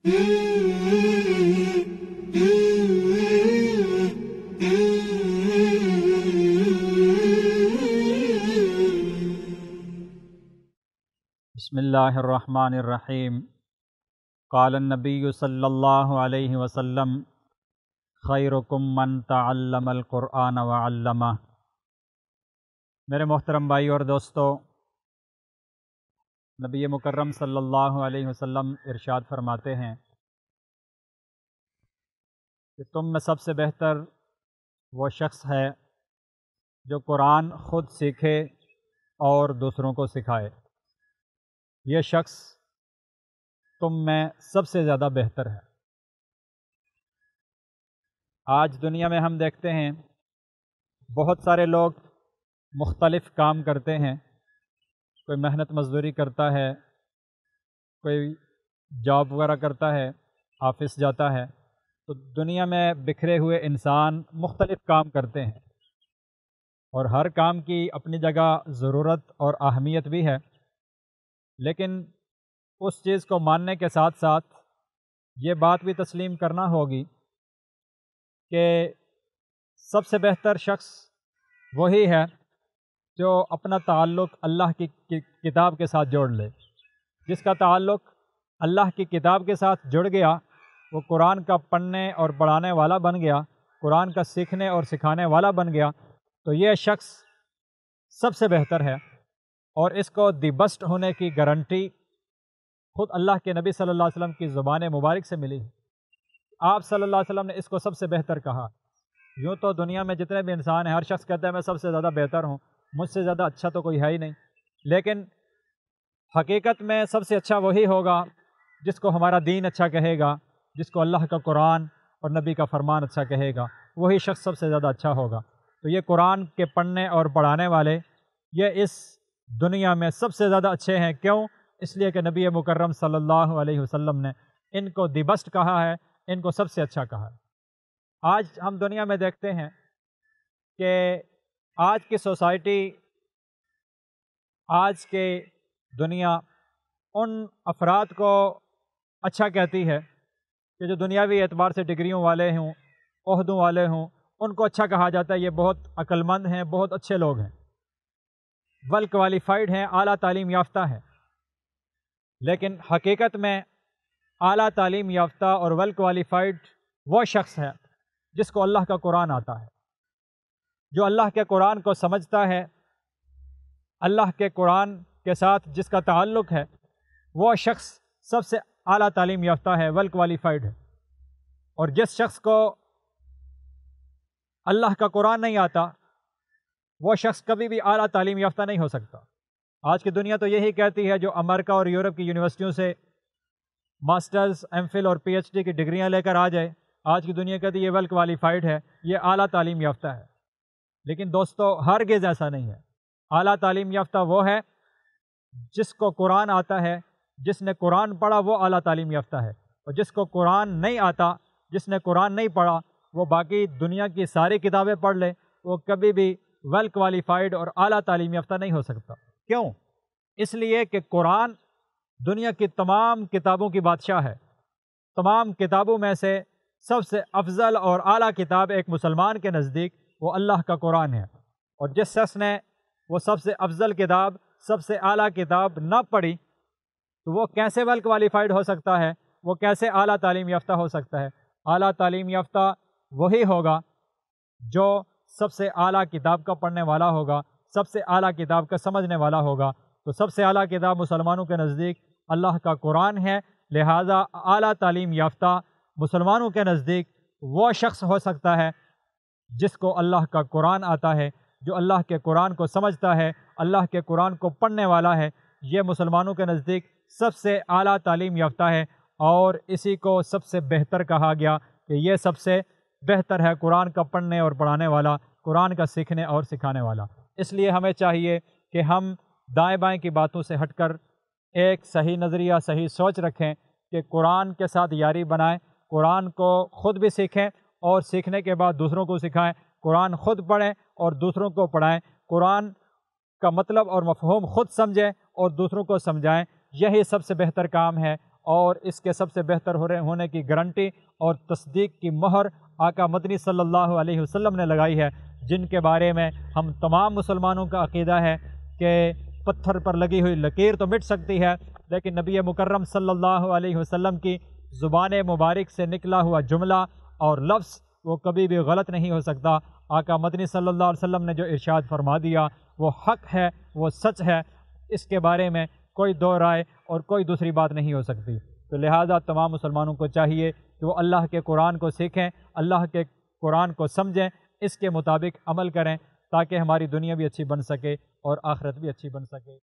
بسم اللہ الرحمن الرحیم۔ قال النبی صلی اللہ علیہ وسلم خیرکم من تعلم القرآن وعلمہ۔ میرے محترم بھائی اور دوستو، نبی مکرم صلی اللہ علیہ وسلم ارشاد فرماتے ہیں کہ تم میں سب سے بہتر وہ شخص ہے جو قرآن خود سیکھے اور دوسروں کو سکھائے۔ یہ شخص تم میں سب سے زیادہ بہتر ہے۔ آج دنیا میں ہم دیکھتے ہیں بہت سارے لوگ مختلف کام کرتے ہیں، کوئی محنت مزدوری کرتا ہے، کوئی جاب وغیرہ کرتا ہے، آفس جاتا ہے۔ تو دنیا میں بکھرے ہوئے انسان مختلف کام کرتے ہیں، اور ہر کام کی اپنی جگہ ضرورت اور اہمیت بھی ہے، لیکن اس چیز کو ماننے کے ساتھ ساتھ یہ بات بھی تسلیم کرنا ہوگی کہ سب سے بہتر شخص وہی ہے جو اپنا تعلق اللہ کی کتاب کے ساتھ جوڑ لے۔ جس کا تعلق اللہ کی کتاب کے ساتھ جڑ گیا، وہ قرآن کا پڑھنے اور پڑھانے والا بن گیا، قرآن کا سیکھنے اور سکھانے والا بن گیا، تو یہ شخص سب سے بہتر ہے۔ اور اس کو دی بیسٹ ہونے کی گارنٹی خود اللہ کے نبی صلی اللہ علیہ وسلم کی زبان مبارک سے ملی۔ آپ صلی اللہ علیہ وسلم نے اس کو سب سے بہتر کہا۔ یوں تو دنیا میں جتنے بھی انسان ہیں، ہر شخص کہتا ہے میں سب سے زیادہ بہتر ہوں، مجھ سے زیادہ اچھا تو کوئی ہے ہی نہیں، لیکن حقیقت میں سب سے اچھا وہی ہوگا جس کو ہمارا دین اچھا کہے گا، جس کو اللہ کا قرآن اور نبی کا فرمان اچھا کہے گا، وہی شخص سب سے زیادہ اچھا ہوگا۔ تو یہ قرآن کے پڑھنے اور پڑھانے والے یہ اس دنیا میں سب سے زیادہ اچھے ہیں۔ کیوں؟ اس لیے کہ نبی مکرم صلی اللہ علیہ وسلم نے ان کو دی بیسٹ کہا ہے، ان کو سب سے اچھا کہا ہے۔ آج ہم دنیا میں دیکھتے ہیں کہ آج کی سوسائٹی، آج کے دنیا ان افراد کو اچھا کہتی ہے کہ جو دنیاوی اعتبار سے ڈگریوں والے ہوں، عہدوں والے ہوں، ان کو اچھا کہا جاتا ہے، یہ بہت عقل مند ہیں، بہت اچھے لوگ ہیں، ویل کوالیفائڈ ہیں، اعلیٰ تعلیم یافتہ ہیں۔ لیکن حقیقت میں اعلیٰ تعلیم یافتہ اور ویل کوالیفائڈ وہ شخص ہے جس کو اللہ کا قرآن آتا ہے، جو اللہ کے قرآن کو سمجھتا ہے، اللہ کے قرآن کے ساتھ جس کا تعلق ہے، وہ شخص سب سے اعلیٰ تعلیم یافتہ ہے، ویل کوالیفائڈ ہے۔ اور جس شخص کو اللہ کا قرآن نہیں آتا، وہ شخص کبھی بھی اعلیٰ تعلیم یافتہ نہیں ہو سکتا۔ آج کی دنیا تو یہی کہتی ہے، جو امریکہ اور یورپ کی یونیورسٹیوں سے ماسٹرز، ایم فل اور پی ایچ ڈی کی ڈگریاں لے کر آ جائے، آج کی دنیا کہتی ہے یہ ویل کوالیفائڈ ہے، یہ اعلیٰ تعلیم یافتہ ہے۔ لیکن دوستو، ہرگز ایسا نہیں ہے۔ اعلیٰ تعلیم یافتہ وہ ہے جس کو قرآن آتا ہے، جس نے قرآن پڑھا، وہ اعلیٰ تعلیم یافتہ ہے۔ اور جس کو قرآن نہیں آتا، جس نے قرآن نہیں پڑھا، وہ باقی دنیا کی ساری کتابیں پڑھ لے، وہ کبھی بھی ویل کوالیفائڈ اور اعلیٰ تعلیم یافتہ نہیں ہو سکتا۔ کیوں؟ اس لیے کہ قرآن دنیا کی تمام کتابوں کی بادشاہ ہے۔ تمام کتابوں میں سے سب سے افضل اور اعلیٰ کتاب ایک مسلمان کے نزدیک وہ اللہ کا قرآن ہے۔ اور جس شخص نے وہ سب سے افضل کتاب، سب سے اعلیٰ کتاب نہ پڑھی، تو وہ کیسے ویل کوالیفائڈ ہو سکتا ہے؟ وہ کیسے اعلیٰ تعلیم یافتہ ہو سکتا ہے؟ اعلیٰ تعلیم یافتہ وہی ہوگا جو سب سے اعلیٰ کتاب کا پڑھنے والا ہوگا، سب سے اعلیٰ کتاب کا سمجھنے والا ہوگا۔ تو سب سے اعلیٰ کتاب مسلمانوں کے نزدیک اللہ کا قرآن ہے، لہٰذا اعلیٰ تعلیم یافتہ مسلمانوں کے نزدیک وہ شخص ہو سکتا ہے جس کو اللہ کا قرآن آتا ہے، جو اللہ کے قرآن کو سمجھتا ہے، اللہ کے قرآن کو پڑھنے والا ہے۔ یہ مسلمانوں کے نزدیک سب سے اعلیٰ تعلیم یافتہ ہے، اور اسی کو سب سے بہتر کہا گیا کہ یہ سب سے بہتر ہے، قرآن کا پڑھنے اور پڑھانے والا، قرآن کا سیکھنے اور سکھانے والا۔ اس لیے ہمیں چاہیے کہ ہم دائیں بائیں کی باتوں سے ہٹ کر ایک صحیح نظریہ، صحیح سوچ رکھیں کہ قرآن کے ساتھ یاری بنائیں، قرآن کو خود بھی سیکھیں اور سیکھنے کے بعد دوسروں کو سکھائیں، قرآن خود پڑھیں اور دوسروں کو پڑھائیں، قرآن کا مطلب اور مفہوم خود سمجھیں اور دوسروں کو سمجھائیں۔ یہی سب سے بہتر کام ہے، اور اس کے سب سے بہتر ہونے کی گارنٹی اور تصدیق کی مہر آقا مدنی صلی اللہ علیہ وسلم نے لگائی ہے، جن کے بارے میں ہم تمام مسلمانوں کا عقیدہ ہے کہ پتھر پر لگی ہوئی لکیر تو مٹ سکتی ہے، لیکن نبی مکرم صلی اللہ علیہ وسلم کی زبان مبارک سے نکلا ہوا جملہ اور لفظ وہ کبھی بھی غلط نہیں ہو سکتا۔ آقا مدنی صلی اللہ علیہ وسلم نے جو ارشاد فرما دیا وہ حق ہے، وہ سچ ہے، اس کے بارے میں کوئی دو رائے اور کوئی دوسری بات نہیں ہو سکتی۔ تو لہٰذا تمام مسلمانوں کو چاہیے کہ وہ اللہ کے قرآن کو سیکھیں، اللہ کے قرآن کو سمجھیں، اس کے مطابق عمل کریں، تاکہ ہماری دنیا بھی اچھی بن سکے اور آخرت بھی اچھی بن سکے۔